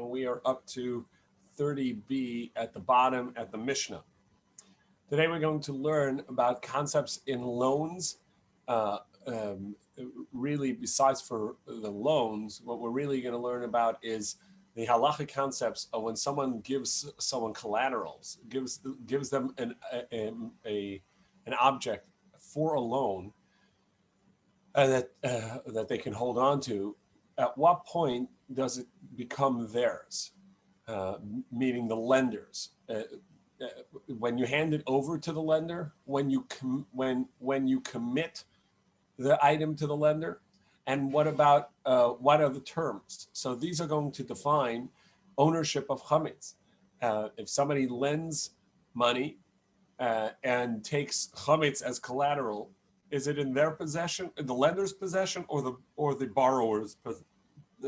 and we are up to 30b at the bottom at the Mishnah. Today we're going to learn about concepts in loans. Really, besides for the loans, what we're really going to learn about is the halachic concepts of when someone gives someone collaterals, gives them an object for a loan that they can hold on to. At what point does it become theirs? Meaning the lenders. When you hand it over to the lender, when you commit the item to the lender, and what about what are the terms? So these are going to define ownership of chametz. If somebody lends money and takes chametz as collateral, is it in their possession, in the lender's possession, or the borrower's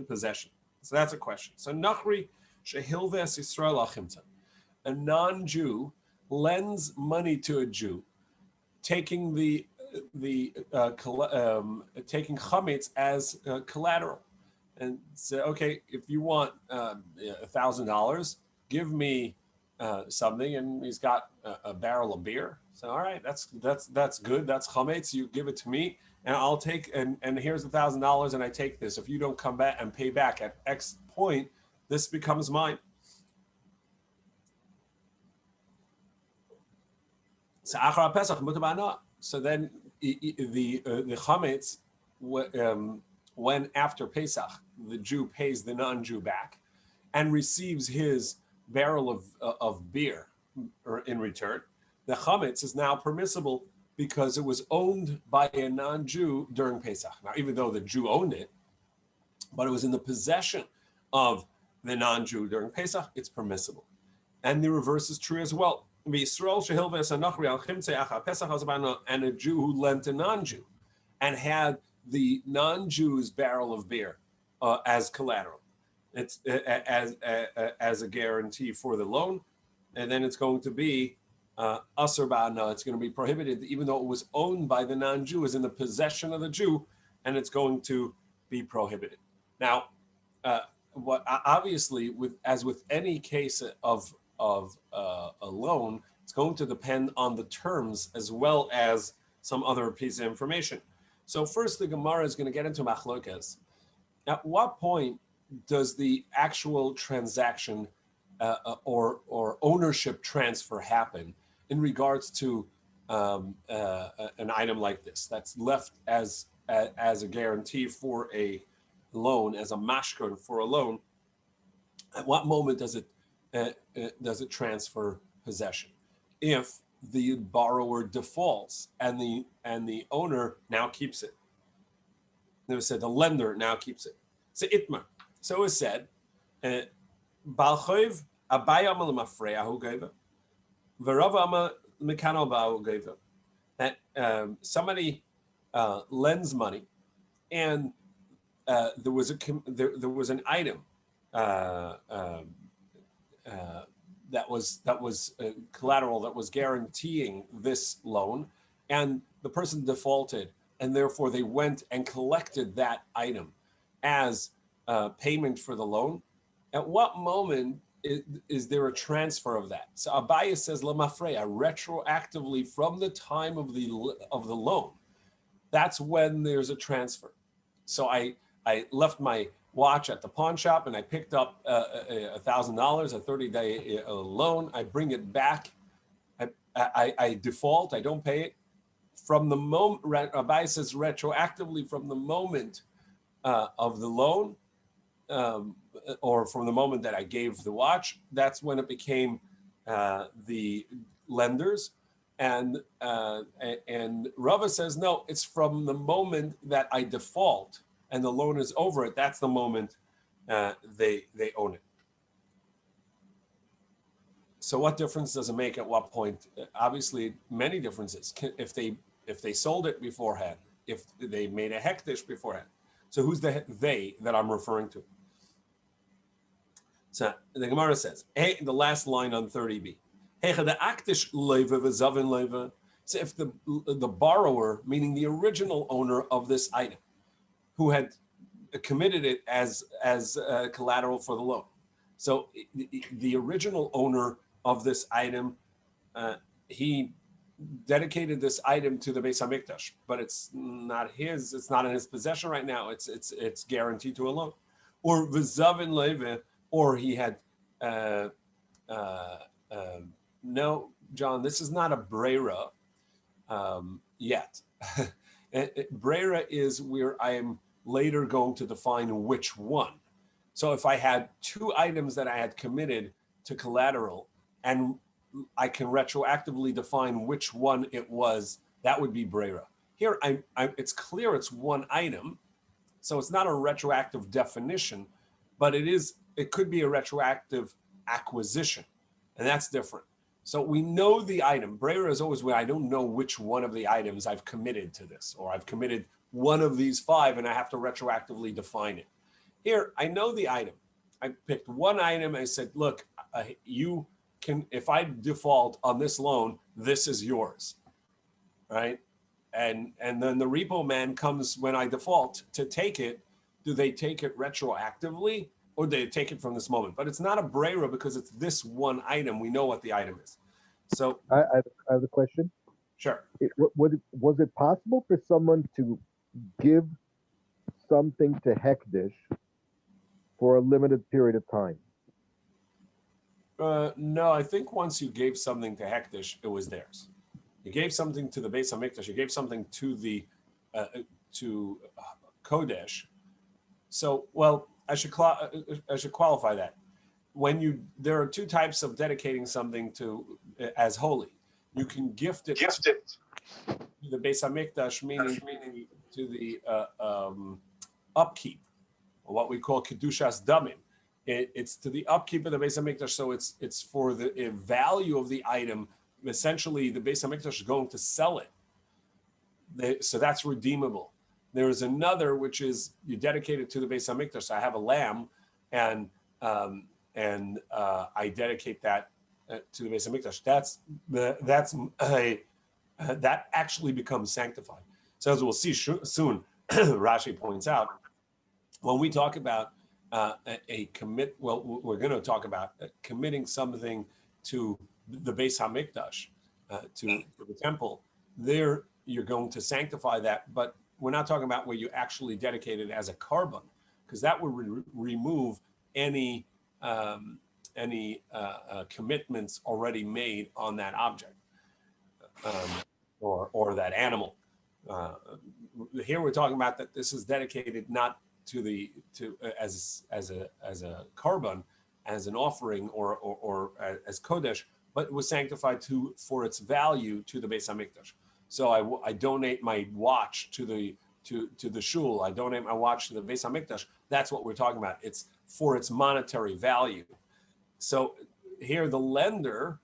possession? So that's a question. So Nachri shehilves Yisrael achimta. A non-Jew lends money to a Jew, taking taking chametz as collateral, and say, okay, if you want $1,000, give me something, and he's got a barrel of beer. So all right, that's good. That's chametz. You give it to me, and I'll take and here's $1,000, and I take this. If you don't come back and pay back at X point, this becomes mine. So achar Pesach mutabana. So then the chametz, when after Pesach the Jew pays the non-Jew back and receives his barrel of beer in return, the chametz is now permissible because it was owned by a non-Jew during Pesach. Now, even though the Jew owned it, but it was in the possession of the non-Jew during Pesach, it's permissible. And the reverse is true as well. And a Jew who lent a non-Jew and had the non-Jew's barrel of beer as collateral, it's as a guarantee for the loan, and then it's going to be asur ba'ana. It's going to be prohibited, even though it was owned by the non-Jew, is in the possession of the Jew, and it's going to be prohibited. Now, what obviously, as with any case of a loan, it's going to depend on the terms as well as some other piece of information. So first, the Gemara is going to get into machlokas. At what point does the actual transaction or ownership transfer happen in regards to an item like this that's left as a guarantee for a loan, as a mashkon for a loan? At what moment does it transfer possession? If the borrower defaults and the owner now keeps it. They said the lender now keeps it. So itma. So it said, Balchoiv abayam lemafreyahu geva, v'rava mekano ba'u geva. That somebody lends money, and there was an item that was collateral that was guaranteeing this loan, and the person defaulted, and therefore they went and collected that item as payment for the loan. At what moment is there a transfer of that? So Abaye says lemafreya, retroactively from the time of the loan. That's when there's a transfer. So I left my watch at the pawn shop and I picked up $1,000, a 30-day loan. I bring it back. I default. I don't pay it. From the moment, Rabbi says retroactively from the moment of the loan, or from the moment that I gave the watch, that's when it became the lender's. And Rava says, no, it's from the moment that I default and the loan is over it, that's the moment they own it. So what difference does it make at what point? Obviously, many differences. If they sold it beforehand, if they made a hektish beforehand. So who's the they that I'm referring to? So the Gemara says, hey, the last line on 30b. So if the borrower, meaning the original owner of this item, who had committed it as collateral for the loan, So the original owner of this item, he dedicated this item to the Beis Hamikdash, but it's not his. It's not in his possession right now. It's guaranteed to a loan, or v'zavin leve, or he had. No, John, this is not a brera yet. Brera is where I am later going to define which one. So if I had two items that I had committed to collateral, and I can retroactively define which one it was, that would be brera. Here, it's clear it's one item, so it's not a retroactive definition, but it could be a retroactive acquisition, and that's different. So we know the item. Brera is always where I don't know which one of the items I've committed to this, or I've committed one of these five and I have to retroactively define it. Here, I know the item. I picked one item. I said, look, you can, if I default on this loan, this is yours, right? And then the repo man comes when I default to take it. Do they take it retroactively, or do they take it from this moment? But it's not a brera because it's this one item. We know what the item is. So I have a question. Sure. Was it possible for someone to give something to Hekdesh for a limited period of time? No, I think once you gave something to Hekdesh, it was theirs. You gave something to the Beis Hamikdash. You gave something to the Kodesh. So, well, I should qualify that. There are two types of dedicating something to as holy. You can gift it to the Beis Hamikdash, meaning to the upkeep, or what we call kedushas damim. It's to the upkeep of the Beis Hamikdash, so it's for the value of the item. Essentially, the Beis Hamikdash is going to sell it, so that's redeemable. There is another which is you dedicate it to the Beis Hamikdash. So I have a lamb, and I dedicate that to the Beis Hamikdash. That actually becomes sanctified. So as we'll see soon, Rashi points out, when we talk about we're going to talk about committing something to the Beis Hamikdash, to the temple. There, you're going to sanctify that, but we're not talking about where you actually dedicate it as a carbon, because that would remove any commitments already made on that object or that animal. Here we're talking about that this is dedicated not as a carbon, as an offering or as kodesh, but it was sanctified for its value to the Beis Hamikdash. So I donate my watch to the shul. I donate my watch to the Beis Hamikdash. That's what we're talking about. It's for its monetary value. So here the lender.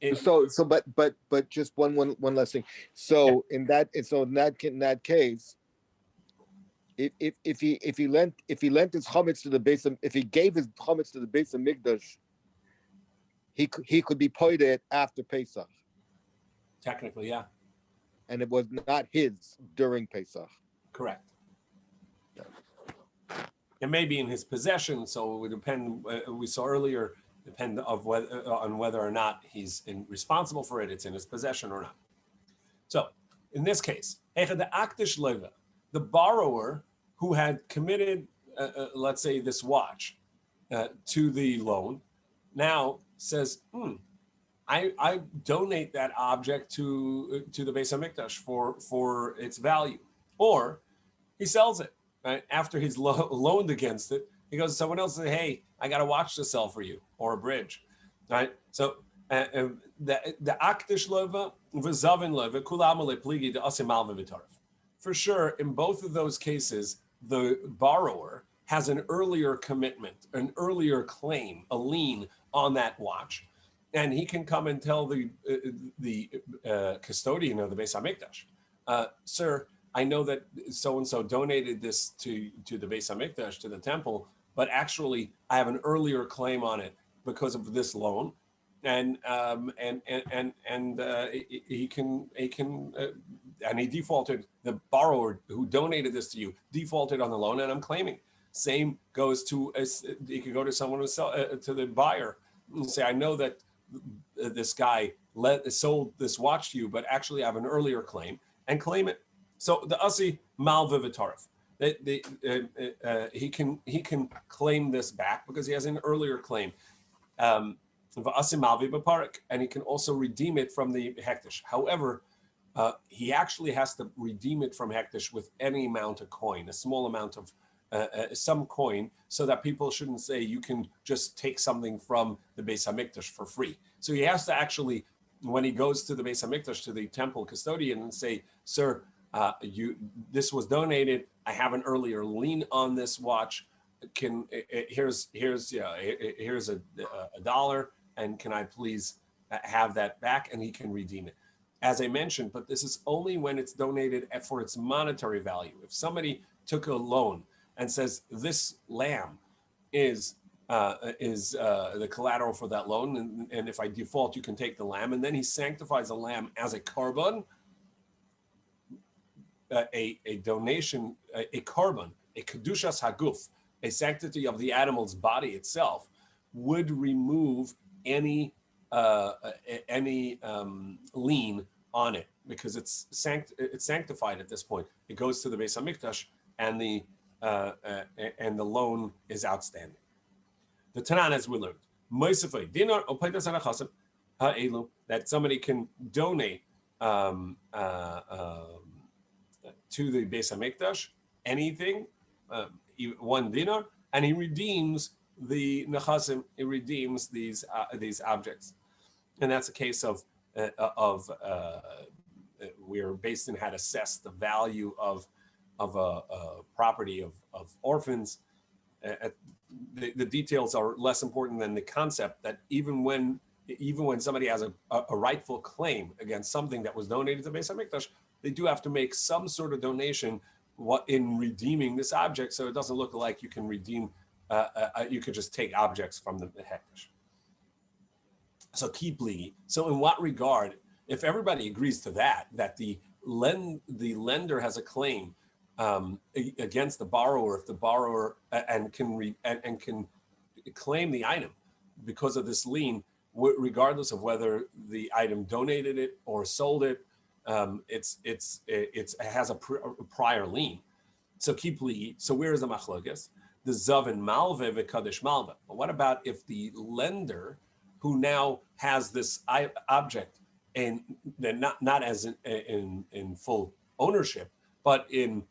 But just one last thing. So yeah. in that case, if he lent his chametz to the Beis, if he gave his chametz to the Beis Hamikdash, he could be paid it after Pesach. Technically, yeah. And it was not his during Pesach. Correct. It may be in his possession, so it would depend. We saw earlier, on whether or not he's responsible for it. It's in his possession or not. So, in this case, the borrower who had committed, let's say, this watch to the loan, now says, I donate that object to the Beis Hamikdash for its value, or he sells it right after he's loaned against it. He goes to someone else and says, "Hey, I got a watch to sell for you, or a bridge," right? So the akdish leva v'zavin leva kulam lepligi the asimal v'vitarif. For sure, in both of those cases, the borrower has an earlier commitment, an earlier claim, a lien on that watch. And he can come and tell the custodian of the Beis Hamikdash, sir, I know that so-and-so donated this to the Beis Hamikdash, to the temple, but actually I have an earlier claim on it because of this loan. And he defaulted, the borrower who donated this to you defaulted on the loan, and I'm claiming. Same goes to, you can go to someone who to the buyer and say, I know that this guy sold this watch to you, but actually I have an earlier claim, and claim it. So the asi malva v'tarif, he can claim this back because he has an earlier claim. And he can also redeem it from the hektish. However, he actually has to redeem it from hektish with any amount of coin, a small amount of some coin, so that people shouldn't say you can just take something from the Beis Hamikdash for free. So he has to actually, when he goes to the Beis Hamikdash, to the temple custodian, and say, "Sir, this was donated. I have an earlier lien on this watch. Here's a dollar, and can I please have that back?" And he can redeem it, as I mentioned. But this is only when it's donated for its monetary value. If somebody took a loan and says this lamb is the collateral for that loan, and if I default, you can take the lamb, and then he sanctifies the lamb as a korban, a donation, a korban, a kedushas haguf, a sanctity of the animal's body itself, would remove any lien on it, because it's sanctified at this point. It goes to the Beis Hamikdash, and the loan is outstanding. The Tanan, as we learned, that somebody can donate to the Beis Hamikdash anything, 1 dinar, and he redeems the nechasim. He redeems these objects, and that's a case of where Beis Din had assessed the value of a property of orphans. The details are less important than the concept that even when somebody has a rightful claim against something that was donated to Beis Hamikdash, they do have to make some sort of donation in redeeming this object, so it doesn't look like you can redeem. You could just take objects from the hektish. So keep ligi. So in what regard, if everybody agrees to that the lender has a claim against the borrower, if the borrower and can claim the item because of this lien, regardless of whether the item donated it or sold it, it has a prior lien. So keep ligi. So where is the machlokas? The zav and malve v'kadosh malve. But what about if the lender, who now has this object, and not as in full ownership, but in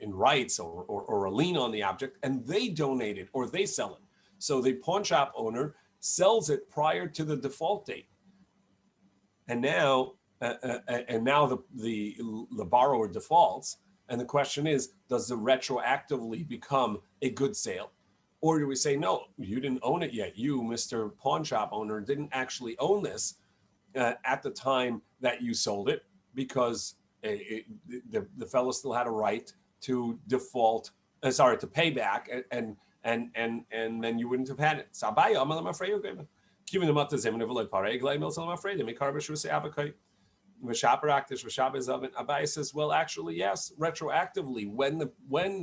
rights or a lien on the object, and they donate it or they sell it. So the pawn shop owner sells it prior to the default date, and now the borrower defaults. And the question is, does it retroactively become a good sale? Or do we say, no, you didn't own it yet. You, Mr. Pawn Shop owner, didn't actually own this at the time that you sold it, because the fellow still had a right to default, to pay back, and then you wouldn't have had it. Abai says, well, actually, yes, retroactively, when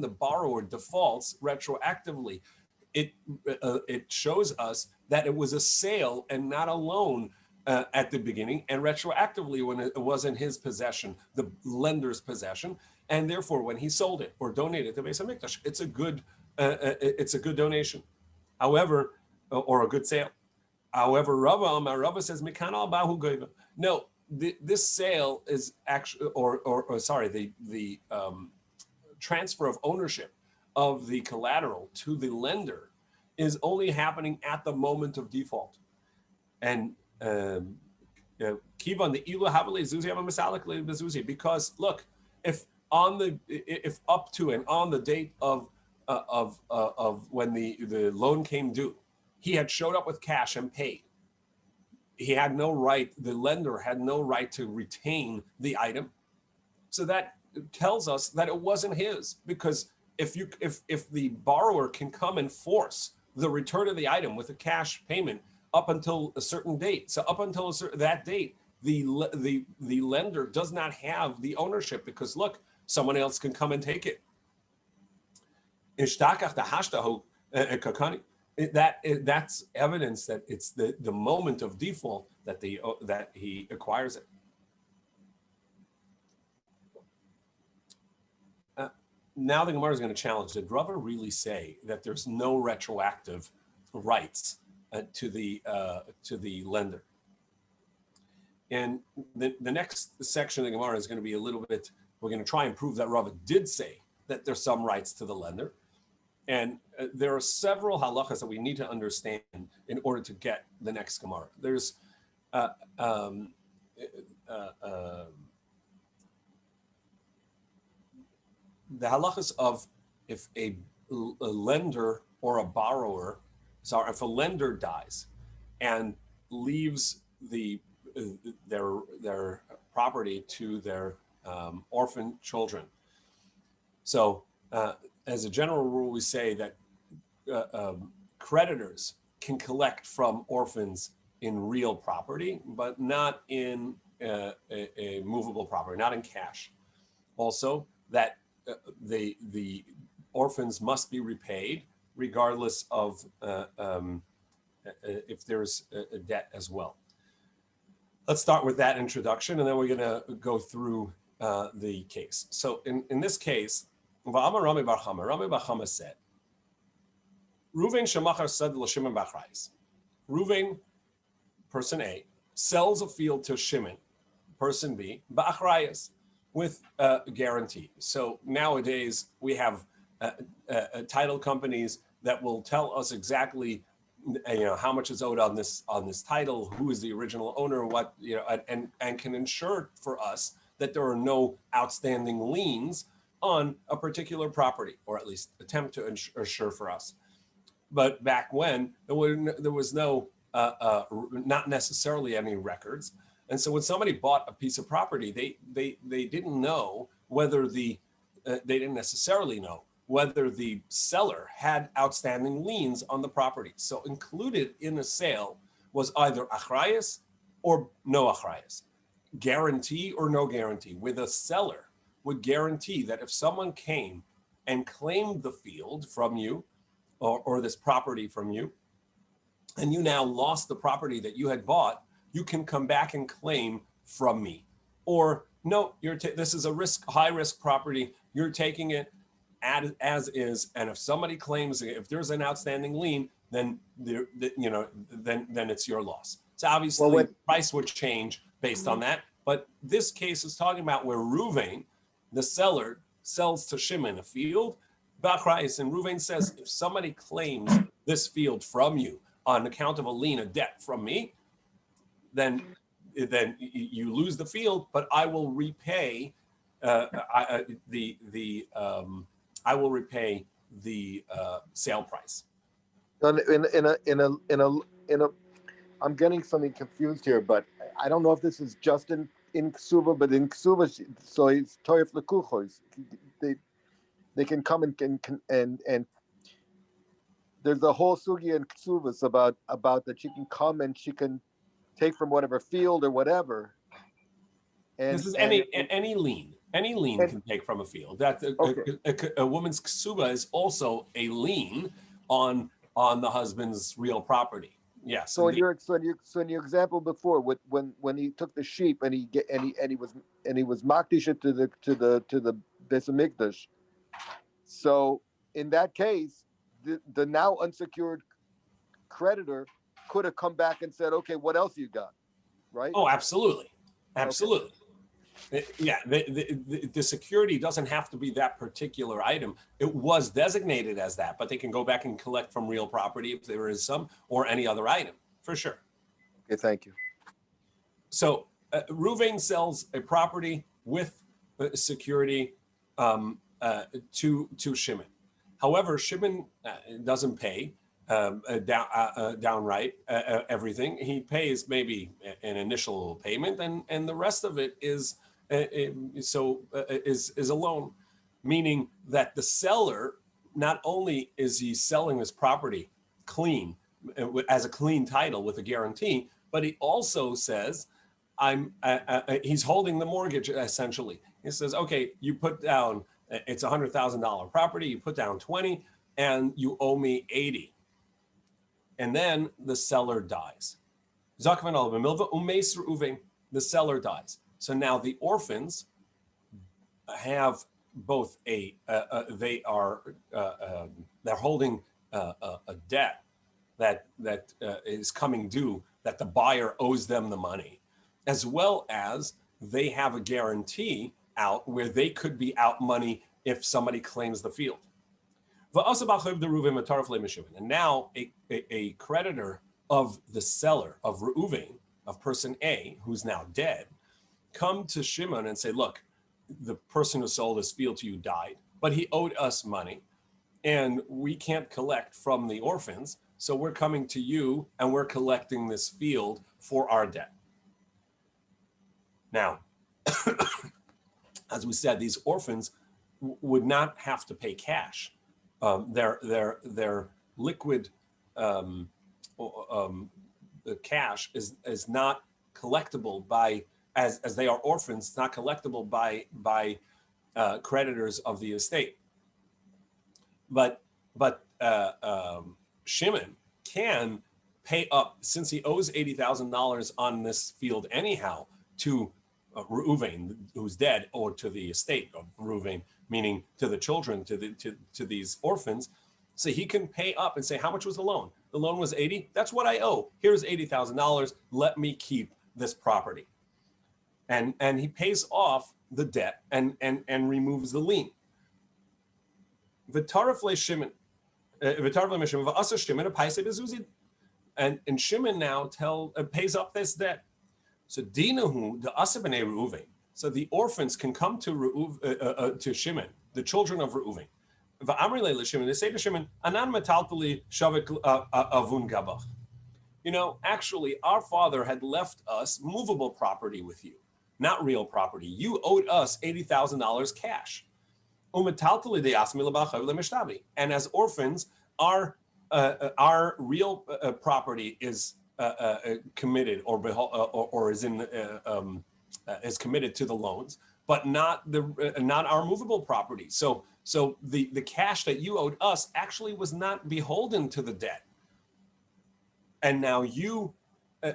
the borrower defaults retroactively, it shows us that it was a sale and not a loan at the beginning, and retroactively when it was in his possession, the lender's possession, and therefore when he sold it or donated to Beis Hamikdash, it's a good donation. However, or a good sale. However, Rava says, no. This sale is actually, the transfer of ownership of the collateral to the lender is only happening at the moment of default. And because look, if up to and on the date of when the loan came due, he had showed up with cash and paid, he had no right, the lender had no right to retain the item. So that tells us that it wasn't his, because if the borrower can come and force the return of the item with a cash payment up until a certain date, so up until that date, the lender does not have the ownership, because look, someone else can come and take it. Ishtakach dahashtahu kakani. That's evidence that it's the moment of default that he acquires it. Now the Gemara is going to challenge, did Rava really say that there's no retroactive rights to the lender? And the next section of the Gemara is going to be a little bit, we're going to try and prove that Rava did say that there's some rights to the lender. And there are several halachas that we need to understand in order to get the next Gemara. There's the halachas of if a lender or a borrower, sorry, if a lender dies and leaves their property to their orphan children. So as a general rule, we say that creditors can collect from orphans in real property, but not in a movable property, not in cash. Also, that the orphans must be repaid regardless of if there's a debt as well. Let's start with that introduction, and then we're going to go through the case. So in this case, Rami Bar Chama said, Ruvain Shemachar said l'Shimon b'Achrayis. Ruvain, person A, sells a field to Shimon, person B, b'Achrayis, with a guarantee. So nowadays we have title companies that will tell us exactly, how much is owed on this title, who is the original owner, what, and can ensure for us that there are no outstanding liens on a particular property, or at least attempt to assure for us. But back when there was no, not necessarily any records. And so when somebody bought a piece of property, they didn't know whether they didn't necessarily know whether the seller had outstanding liens on the property. So included in the sale was either achrayas or no achrayas, guarantee or no guarantee, where the seller would guarantee that if someone came and claimed the field from you or this property from you, and you now lost the property that you had bought, you can come back and claim from me. Or no, this is a high risk property, you're taking it as is, and if somebody claims, if there's an outstanding lien, then then it's your loss. So obviously the price would change based on that. But this case is talking about where Ruvain, the seller, sells to Shimon a field, b'Achrayis, and Ruvain says, if somebody claims this field from you on account of a lien, a debt from me, then you lose the field, but I will repay I will repay the sale price. I'm getting something confused here, but I don't know if this is just in Ksuba, but in Ksuba, so it's Toyef Lekuchos. They can come and there's a whole sugi in Ksubas about that she can come and she can take from whatever field or whatever. And this is any lien. Any lien can take from a field. That a woman's ksuba is also a lien on the husband's real property. Yes. So in your example before, when he took the sheep and he was makdish to the Beis Hamikdash. So in that case, the now unsecured creditor could have come back and said, okay, what else you got, right? Oh, absolutely. Okay. Yeah, the security doesn't have to be that particular item. It was designated as that, but they can go back and collect from real property if there is some, or any other item, for sure. Okay, thank you. So Ruvain sells a property with security to Shimon. However, Shimon doesn't pay downright everything. He pays maybe an initial payment, and the rest of it is a loan, meaning that the seller, not only is he selling his property clean as a clean title with a guarantee, but he also says he's holding the mortgage essentially. He says, okay, you put down It's $100,000 property. You put down 20 and you owe me 80. And then the seller dies. The seller dies. So now the orphans have both they're holding a debt that is coming due, that the buyer owes them the money, as well as they have a guarantee out where they could be out money if somebody claims the field. And now a creditor of the seller of Reuven, of person A, who's now dead, come to Shimon and say, look, the person who sold this field to you died, but he owed us money and we can't collect from the orphans. So we're coming to you and we're collecting this field for our debt. Now, as we said, these orphans would not have to pay cash. Their liquid the cash is not collectible by, as they are orphans, it's not collectible by creditors of the estate. But Shimon can pay up, since he owes $80,000 on this field anyhow to Reuven, who's dead, or to the estate of Reuven, meaning to the children, to these orphans. So he can pay up and say, how much was the loan? The loan was 80. That's what I owe. Here's $80,000. Let me keep this property. And he pays off the debt and removes the lien. And Shimon now pays up this debt. So Dinahu, the Asabane Reuven. So the orphans can come to Shimon, the children of Reuven. They say to Shimon, Anan metaltali shavik avun gabach. Actually, our father had left us movable property with you, not real property. You owed us $80,000 cash. And as orphans, our real property is committed or is committed to the loans, but not our movable property. So the cash that you owed us actually was not beholden to the debt, and now you paid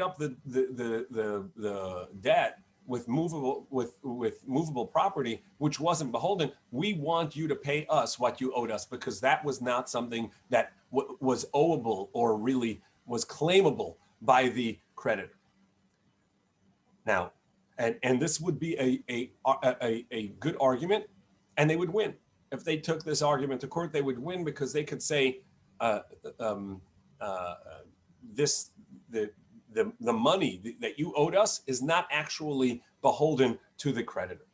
up the debt with movable property, which wasn't beholden. We want you to pay us what you owed us, because that was not something that was owable or really was claimable by the creditor. Now, and this would be a good argument, and they would win. If they took this argument to court, they would win, because they could say the money that you owed us is not actually beholden to the creditor.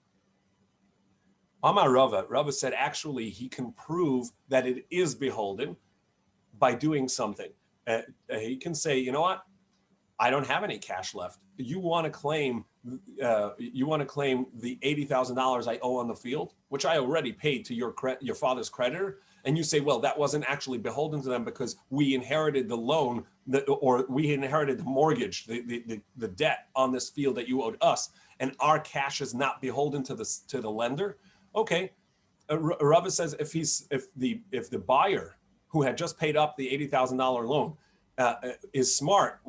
Amar Rava said actually he can prove that it is beholden by doing something. He can say, you know what? I don't have any cash left. You want to claim the $80,000 I owe on the field, which I already paid to your father's creditor, and you say, well, that wasn't actually beholden to them because we inherited the loan or we inherited the mortgage, the debt on this field that you owed us, and our cash is not beholden to the lender. Okay, Rava says if the buyer who had just paid up the $80,000 loan is smart,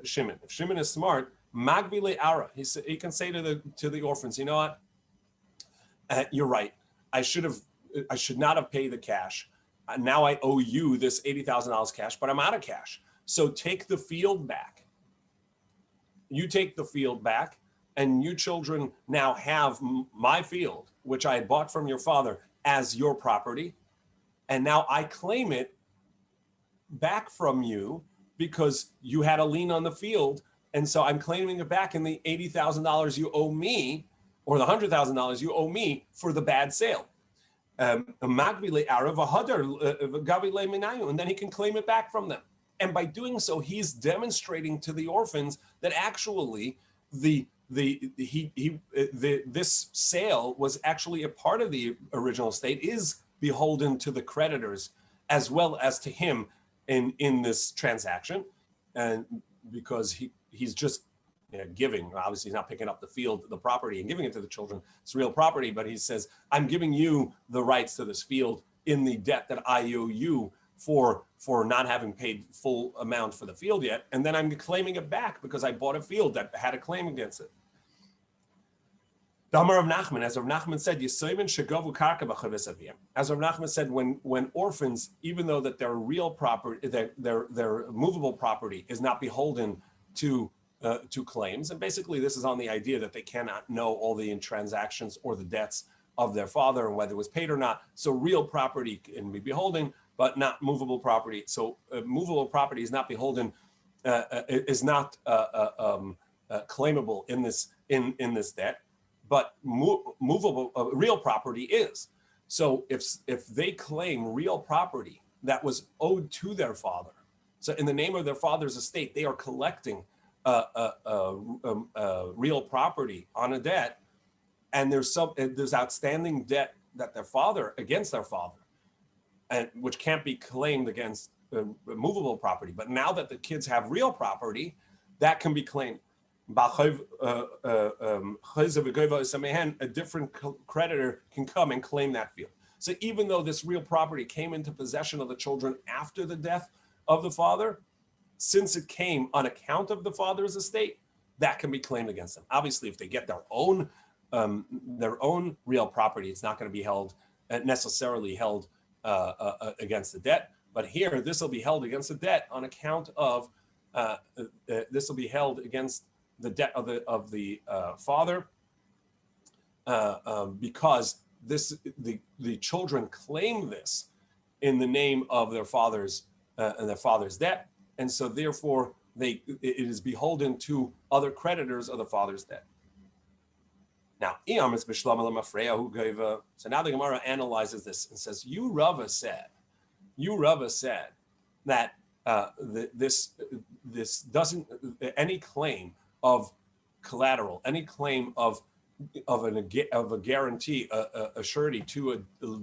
Shimon. If Shimon is smart, magvile ara, he can say to the orphans, you know what? You're right. I should not have paid the cash. Now I owe you this $80,000 cash, but I'm out of cash. So take the field back. You take the field back, and you children now have my field, which I had bought from your father, as your property. And now I claim it back from you because you had a lien on the field. And so I'm claiming it back in the $80,000 you owe me, or the $100,000 you owe me for the bad sale. And then he can claim it back from them. And by doing so, he's demonstrating to the orphans that actually this sale was actually a part of the original estate, is beholden to the creditors as well as to him in this transaction. And because he's just giving. Obviously, he's not picking up the field, the property, and giving it to the children. It's real property, but he says, I'm giving you the rights to this field in the debt that I owe you for not having paid full amount for the field yet, and then I'm claiming it back because I bought a field that had a claim against it. The Amar of Nachman, as Rav Nachman said, as Rav Nachman said, when orphans, even though that their real property, their movable property is not beholden to claims, and basically this is on the idea that they cannot know all the transactions or the debts of their father and whether it was paid or not. So real property can be beholden, but not movable property. So movable property is not beholden, is not claimable in this debt, but movable real property is. So if they claim real property that was owed to their father, so in the name of their father's estate, they are collecting real property on a debt, and there's outstanding debt that their father against their father, and which can't be claimed against movable property. But now that the kids have real property, that can be claimed. A different creditor can come and claim that field. So even though this real property came into possession of the children after the death of the father, since it came on account of the father's estate, that can be claimed against them. Obviously, if they get their own real property, it's not going to be held necessarily held against the debt. But here, this will be held against the debt on account of this will be held against the debt of the father because the children claim this in the name of their father's debt, and so therefore it is beholden to other creditors of the father's debt. Now, so now the Gemara analyzes this and says, you Rava said that this doesn't, any claim of collateral, any claim of a guarantee, a surety to a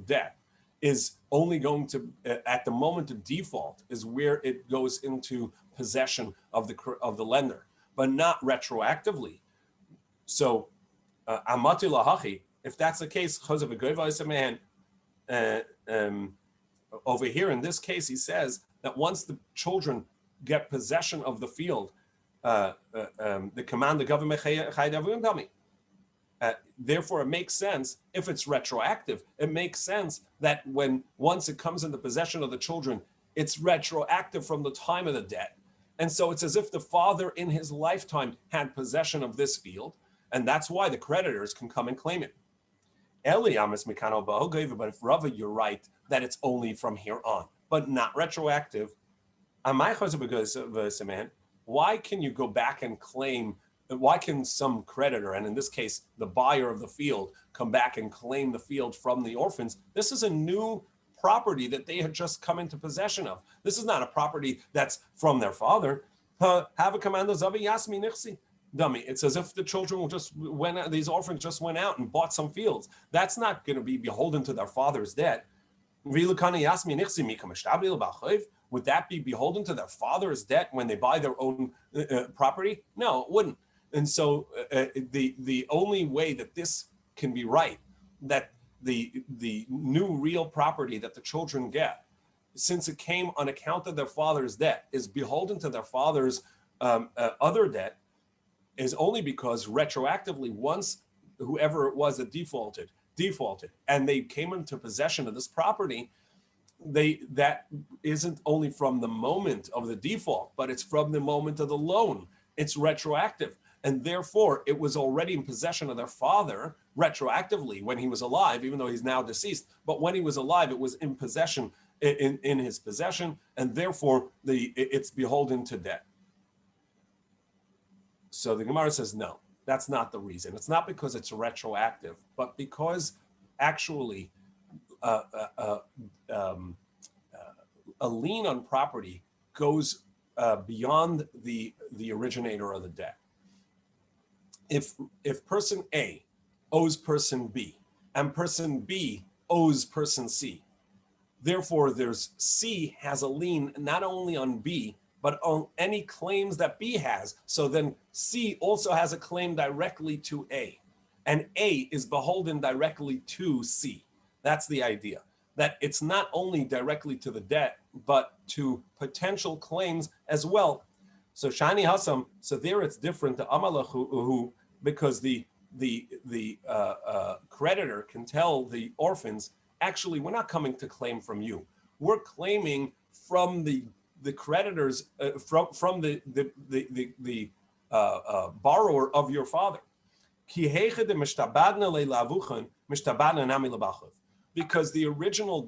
debt is only going to, at the moment of default, is where it goes into possession of the lender, but not retroactively. So, Amati lahachi, if that's the case, over here in this case, he says that once the children get possession of the field, the command the government therefore it makes sense if it's retroactive. It makes sense that once it comes into possession of the children, it's retroactive from the time of the debt, and so it's as if the father in his lifetime had possession of this field. And that's why the creditors can come and claim it. But if Rava, you're right that it's only from here on, but not retroactive. Why can you go back and claim? Why can some creditor, and in this case, the buyer of the field, come back and claim the field from the orphans? This is a new property that they had just come into possession of. This is not a property that's from their father. Have a commando zavi yasmi nixi. Dummy. It's as if the children these orphans just went out and bought some fields. That's not going to be beholden to their father's debt. Would that be beholden to their father's debt when they buy their own property? No, it wouldn't. And so the only way that this can be right, that the new real property that the children get, since it came on account of their father's debt, is beholden to their father's other debt, is only because retroactively, once whoever it was that defaulted, and they came into possession of this property, that isn't only from the moment of the default, but it's from the moment of the loan. It's retroactive, and therefore it was already in possession of their father retroactively when he was alive, even though he's now deceased. But when he was alive, it was in possession, in his possession, and therefore it's beholden to debt. So the Gemara says, no, that's not the reason. It's not because it's retroactive, but because actually a lien on property goes beyond the originator of the debt. If person A owes person B and person B owes person C, therefore C has a lien not only on B, but on any claims that B has. So then C also has a claim directly to A, and A is beholden directly to C. That's the idea, that it's not only directly to the debt, but to potential claims as well. So Shani Hasam, so there it's different to Amalahu, because the creditor can tell the orphans, actually, we're not coming to claim from you. We're claiming from the creditors, from the borrower of your father. Because the original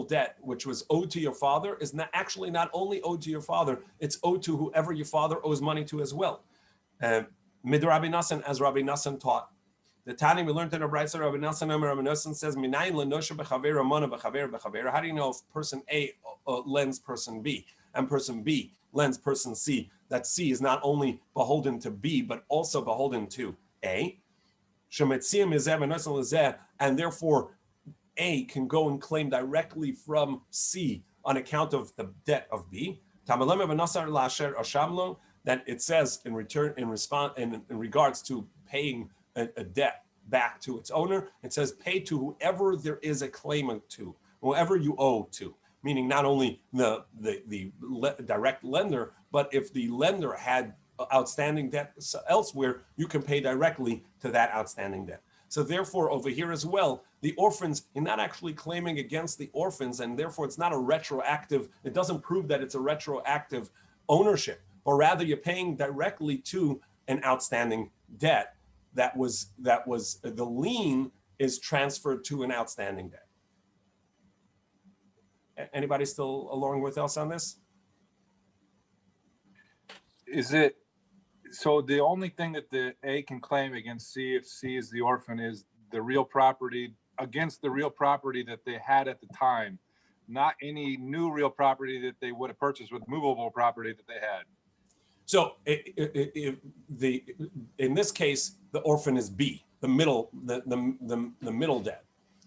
debt, which was owed to your father, is not actually not only owed to your father, it's owed to whoever your father owes money to as well. Mid Rabbi Nassan, as Rabbi Nassan taught. The Tani, we learned in a Brayso, Rabbi Nassan says, Minayin lenosha b'chaver amana b'chaver b'chaver. How do you know if person A lends person B and person B lends person C, that C is not only beholden to B, but also beholden to A? And therefore, A can go and claim directly from C on account of the debt of B. That it says in regards to paying a debt back to its owner, it says pay to whoever there is a claimant to, whoever you owe to, meaning not only the direct lender, but if the lender had outstanding debt elsewhere, you can pay directly to that outstanding debt. So therefore, over here as well, the orphans, you're not actually claiming against the orphans, and therefore it's not a retroactive, it doesn't prove that it's a retroactive ownership, or rather you're paying directly to an outstanding debt that was the lien is transferred to an outstanding debt. Anybody still along with us on this? Is it, so the only thing that the A can claim against C, if C is the orphan, is the real property, against the real property that they had at the time, not any new real property that they would have purchased with movable property that they had? So in this case, the orphan is B, the middle debt.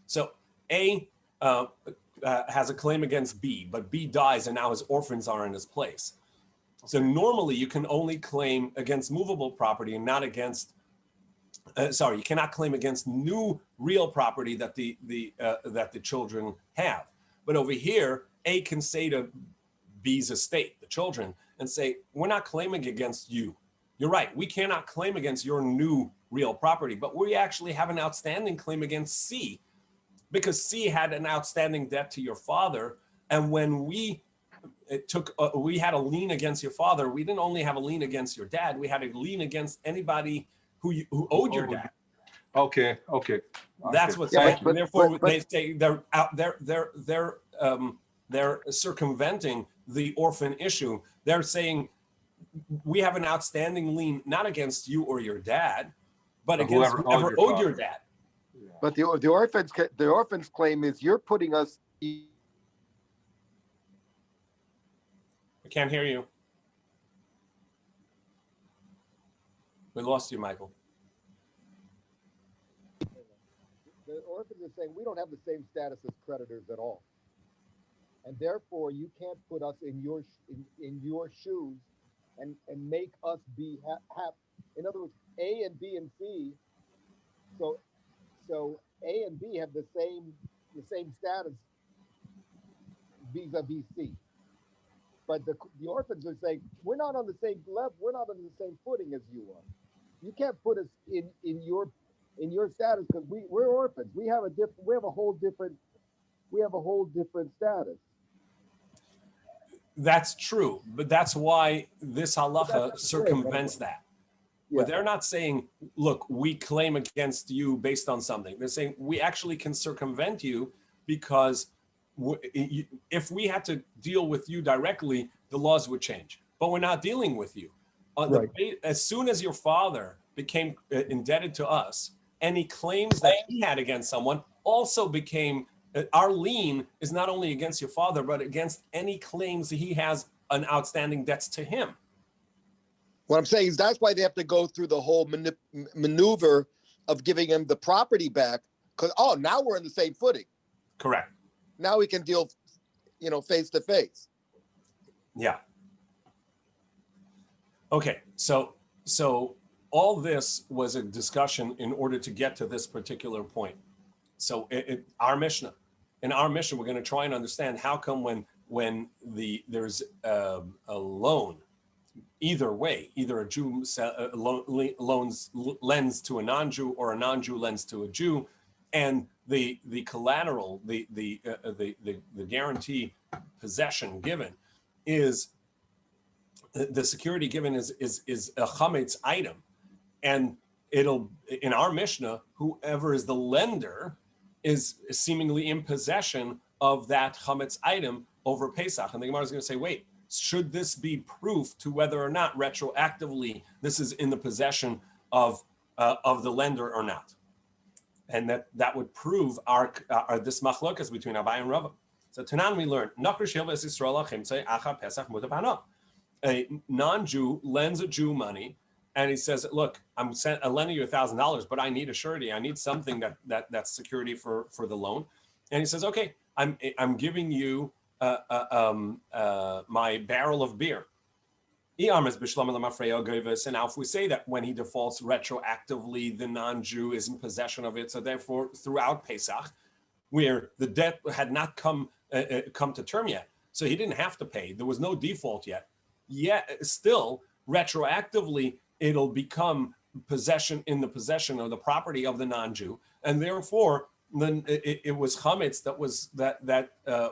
So A has a claim against B, but B dies and now his orphans are in his place. So normally you can only claim against movable property and not against, you cannot claim against new real property that the children have. But over here, A can say to B's estate, the children, and say, we're not claiming against you. You're right, we cannot claim against your new real property, but we actually have an outstanding claim against C, because C had an outstanding debt to your father, and when we had a lien against your father, we didn't only have a lien against your dad, we had a lien against anybody who owed your dad. Okay. That's what's Yeah, saying. Therefore, they say they're circumventing the orphan issue. They're saying we have an outstanding lien not against you or your dad, but against whoever owed your dad. Yeah. But the orphans claim is you're putting us. I can't hear you. We lost you, Michael. The orphans are saying we don't have the same status as creditors at all, and therefore you can't put us in your shoes and make us be happy. In other words, A and B and C. So A and B have the same status vis-a-vis C. But the orphans are saying we're not on the same level, we're not on the same footing as you are. You can't put us in your status because we're orphans. We have a whole different status. That's true, but that's why this halacha circumvents that. Yeah. But they're not saying, look, we claim against you based on something. They're saying we actually can circumvent you because if we had to deal with you directly, the laws would change. But we're not dealing with you. Right. As soon as your father became indebted to us, any claims that he had against someone also became, our lien is not only against your father, but against any claims that he has an outstanding debts to him. What I'm saying is that's why they have to go through the whole maneuver of giving him the property back. Because now we're on the same footing. Correct. Now we can deal, face to face. Yeah. Okay. So all this was a discussion in order to get to this particular point. So in our Mishnah, we're going to try and understand how come when there's a loan, either way, either a Jew lends to a non-Jew or a non-Jew lends to a Jew, and the collateral, the guarantee possession given is the security given is a chametz item, and it'll in our Mishnah, whoever is the lender is seemingly in possession of that chametz item over Pesach, and the Gemara is going to say, wait, should this be proof to whether or not retroactively this is in the possession of the lender or not? And that would prove our this machlokas between Abai and Rava. So Tanan we learn a non-Jew lends a Jew money, and he says, "Look, I'm lending you $1,000, but I need a surety. I need something that's security for the loan." And he says, "Okay, I'm giving you my barrel of beer." And now if we say that when he defaults retroactively, the non-Jew is in possession of it, so therefore throughout Pesach, where the debt had not come to term yet, so he didn't have to pay, there was no default yet, still retroactively it'll become possession of the property of the non-Jew, and therefore then it was chametz that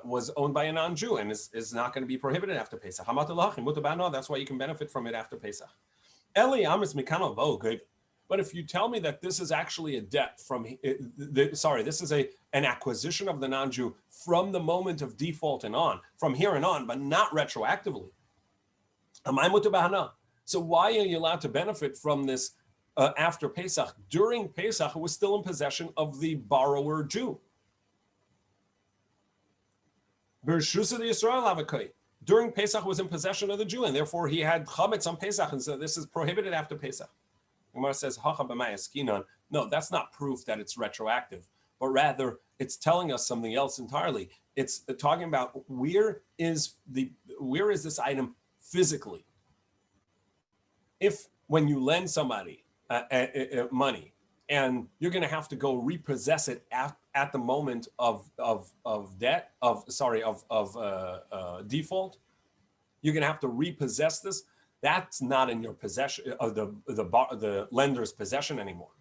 was owned by a non-Jew and is not going to be prohibited after Pesach. That's why you can benefit from it after Pesach. But if you tell me that this is actually a debt this is an acquisition of the non-Jew from the moment of default and on, from here and on, but not retroactively. So why are you allowed to benefit from this after Pesach? During Pesach, it was still in possession of the borrower Jew. During Pesach, it was in possession of the Jew, and therefore he had chametz on Pesach, and so this is prohibited after Pesach. Gemara says, no, that's not proof that it's retroactive, but rather it's telling us something else entirely. It's talking about where is this item physically. If when you lend somebody money, and you're going to have to go repossess it at the moment of default, you're going to have to repossess this. That's not in your possession of the lender's possession anymore,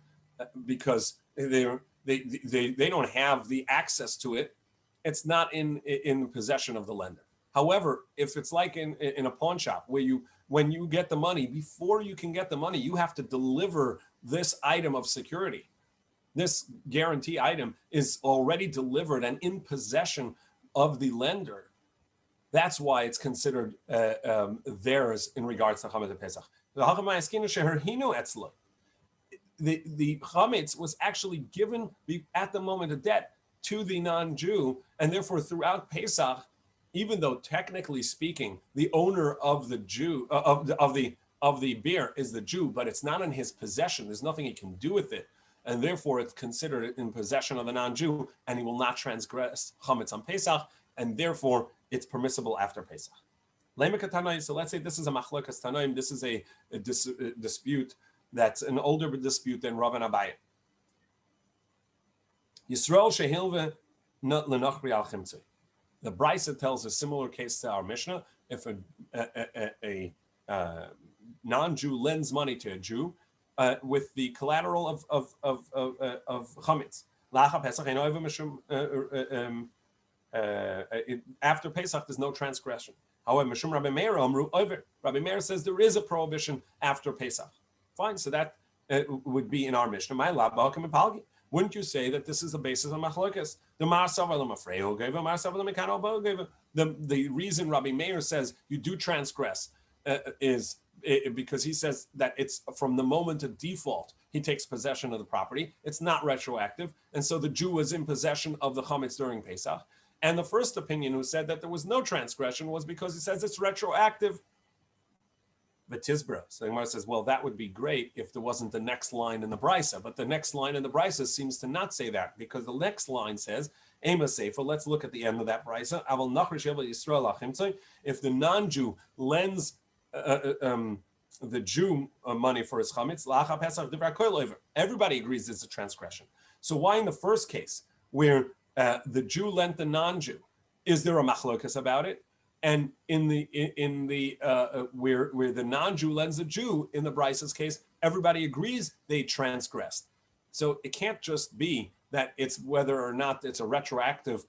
because they don't have the access to it. It's not in possession of the lender. However, if it's like in a pawn shop where when you get the money, before you can get the money, you have to deliver this item of security. This guarantee item is already delivered and in possession of the lender. That's why it's considered theirs in regards to Chametz Pesach. The Chametz was actually given at the moment of debt to the non-Jew, and therefore throughout Pesach, even though technically speaking, the owner of the Jew of the beer is the Jew, but it's not in his possession. There's nothing he can do with it, and therefore it's considered in possession of the non-Jew, and he will not transgress chametz on Pesach, and therefore it's permissible after Pesach. So let's say this is a machlokas tanoim. This is a dispute that's an older dispute than Rav and Abaye. Yisrael shehilve l'nochri al chimtzei. The Brisa tells a similar case to our Mishnah. If a non-Jew lends money to a Jew with the collateral of chametz, after Pesach, there's no transgression. However, Rabbi Meir says there is a prohibition after Pesach. Fine, so that would be in our Mishnah. Wouldn't you say that this is the basis of machlokas? The reason Rabbi Meir says you do transgress is because he says that it's from the moment of default, he takes possession of the property. It's not retroactive. And so the Jew was in possession of the chametz during Pesach. And the first opinion who said that there was no transgression was because he says it's retroactive. V'tizbra. So the Gemara says, well, that would be great if there wasn't the next line in the brisa, but the next line in the brisa seems to not say that, because the next line says, Ema Seifa. Let's look at the end of that brisa. Aval nachar sheva Yisrael achimtzai. If the non-Jew lends the Jew money for his chametz, la'acha pesach divra koil over. Everybody agrees it's a transgression. So why in the first case, where the Jew lent the non-Jew, is there a machlokas about it? And in the where the non-Jew lends the Jew, in the Brisa's case, everybody agrees they transgressed. So it can't just be that it's whether or not it's a retroactive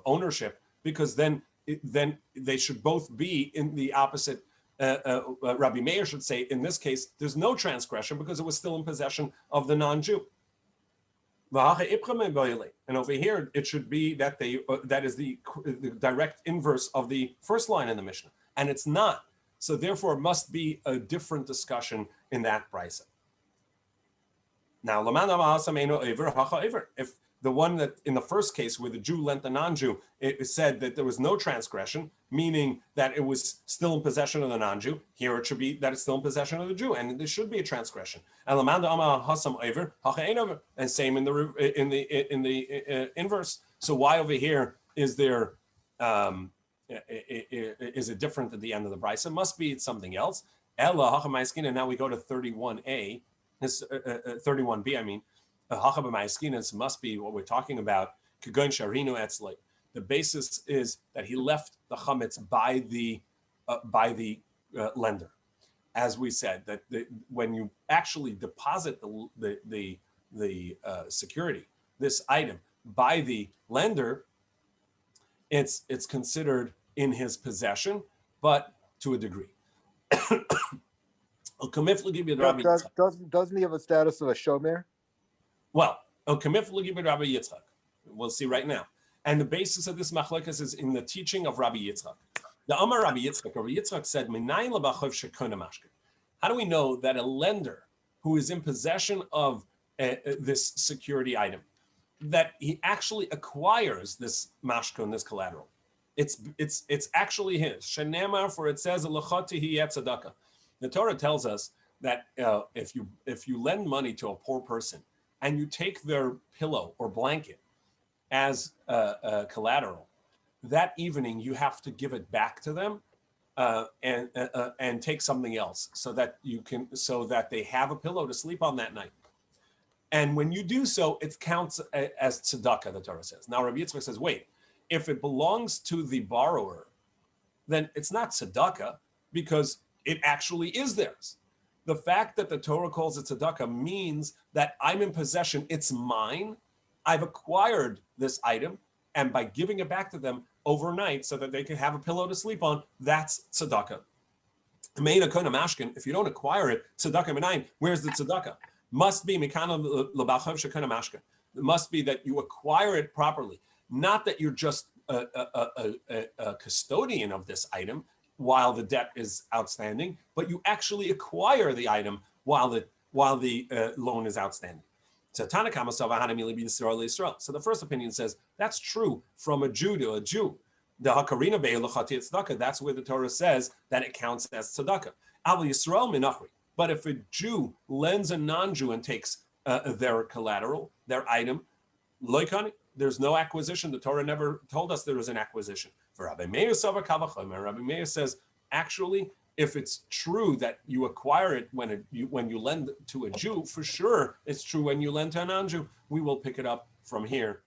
ownership, because then they should both be in the opposite. Rabbi Meir should say, in this case, there's no transgression because it was still in possession of the non-Jew. And over here, it should be that that is the direct inverse of the first line in the Mishnah, and it's not. So therefore, it must be a different discussion in that brisa. Now, if the one that in the first case where the Jew lent the non-Jew, it said that there was no transgression, meaning that it was still in possession of the non-Jew. Here it should be that it's still in possession of the Jew, and there should be a transgression. And same in the inverse. So why over here is there is it different at the end of the brisa? It must be something else. And now we go to 31a, 31b. I mean. Must be what we're talking about. The basis is that he left the chametz by the lender, as we said that when you actually deposit the security, this item, by the lender, it's considered in his possession, but to a degree. Doesn't he have a status of a shomer? Well, we'll see right now. And the basis of this machlokas is in the teaching of Rabbi Yitzchak. The Amar Rabbi Yitzchak said, how do we know that a lender who is in possession of this security item, that he actually acquires this mashkon, this collateral? It's actually his. Shenema, for it says, the Torah tells us that if you lend money to a poor person, and you take their pillow or blanket as collateral, that evening you have to give it back to them and take something else so that they have a pillow to sleep on that night. And when you do so, it counts as tzedakah, the Torah says. Now Rabbi Yitzchak says, wait, if it belongs to the borrower, then it's not tzedakah because it actually is theirs. The fact that the Torah calls it tzedakah means that I'm in possession, it's mine. I've acquired this item, and by giving it back to them overnight so that they can have a pillow to sleep on, that's tzedakah. If you don't acquire it, tzedakah minayin, where's the tzedakah? Must be it must be that you acquire it properly, not that you're just a custodian of this item while the debt is outstanding, but you actually acquire the item while the loan is outstanding. So the first opinion says that's true from a Jew to a Jew. The hakarina be'elachati tzedakah. That's where the Torah says that it counts as tzedakah. Aval Yisrael minachri. But if a Jew lends a non-Jew and takes their collateral, their item, loikani, there's no acquisition. The Torah never told us there was an acquisition. For Rabbi Meir Sava Kavachomer, Rabbi Meir says, actually, if it's true that you acquire it when you lend to a Jew, for sure it's true when you lend to a non-Jew. We will pick it up from here